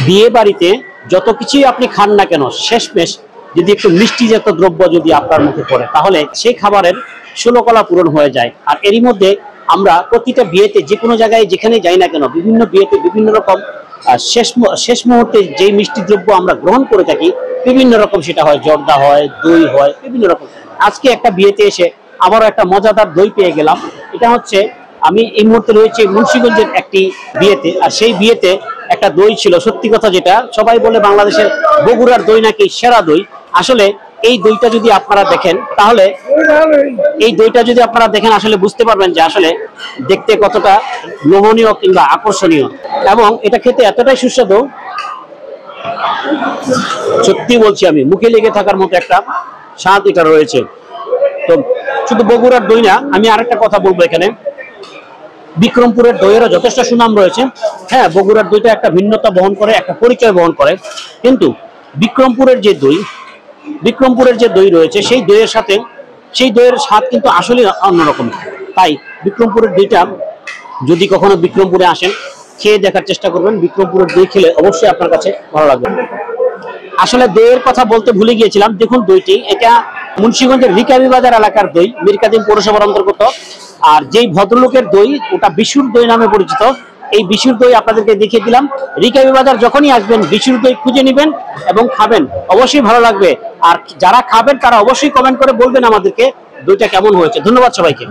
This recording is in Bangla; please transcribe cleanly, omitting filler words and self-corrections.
বিয়ে বাড়িতে যত কিছুই আপনি খান না কেন, শেষমেশ যদি একটু মিষ্টি জাতীয় দ্রব্য যদি আপনার মুখে পড়ে, তাহলে সেই খাবারের ষোলকলা পূরণ হয়ে যায়। আর এরই মধ্যে আমরা প্রতিটা বিয়েতে, যে কোনো জায়গায় যেখানে যাই না কেন, বিভিন্ন বিয়েতে বিভিন্ন রকম শেষ মুহূর্তে যে মিষ্টি দ্রব্য আমরা গ্রহণ করে থাকি, বিভিন্ন রকম, সেটা হয় জর্দা, হয় দই, হয় বিভিন্ন রকম। আজকে একটা বিয়েতে এসে আবারও একটা মজাদার দই পেয়ে গেলাম। এটা হচ্ছে, আমি এই মুহূর্তে রয়েছে মুন্সিগঞ্জের একটি বিয়েতে, আর সেই বিয়েতে একটা দই ছিল। সত্যি কথা, যেটা সবাই বলে বাংলাদেশের বগুড়ার দই নাকি সেরা দই। আসলে এই দইটা যদি আপনারা দেখেন, তাহলে আসলে বুঝতে পারবেন যে আসলে দেখতে কতটা লোভনীয় কিংবা আকর্ষণীয়, এবং এটা খেতে এতটাই সুস্বাদু, সত্যি বলছি, আমি মুখে লেগে থাকার মতো একটা স্বাদ এটা রয়েছে। তো শুধু বগুড়ার দই না, আমি আরেকটা কথা বলবো এখানে, বিক্রমপুরের দইয়েরও যথেষ্ট সুনাম রয়েছে। হ্যাঁ, বগুড়ার দইটা একটা ভিন্নতা বহন করে, একটা পরিচয় বহন করে, কিন্তু বিক্রমপুরের যে দই রয়েছে, সেই দইয়ের সাথে সেই দইয়ের স্বাদ কিন্তু আসলে অন্যরকম। তাই বিক্রমপুরের দইটা, যদি কখনো বিক্রমপুরে আসেন, খেয়ে দেখার চেষ্টা করবেন। বিক্রমপুরের দই খেলে অবশ্যই আপনার কাছে ভালো লাগবে। আসলে দইয়ের কথা বলতে ভুলে গিয়েছিলাম। দেখুন, দইটি এটা মুন্সিগঞ্জের রিকাবি বাজার এলাকার দই, মিরকাদিম পৌরসভার অন্তর্গত। আর যেই ভদ্রলোকের দই, ওটা বিশুর দই নামে পরিচিত। এই বিশুর দই আপনাদেরকে দেখিয়ে দিলাম। রিকাবি বাজার যখনই আসবেন, বিশুর দই খুঁজে নেবেন এবং খাবেন, অবশ্যই ভালো লাগবে। আর যারা খাবেন তারা অবশ্যই কমেন্ট করে বলবেন আমাদেরকে দইটা কেমন হয়েছে। ধন্যবাদ সবাইকে।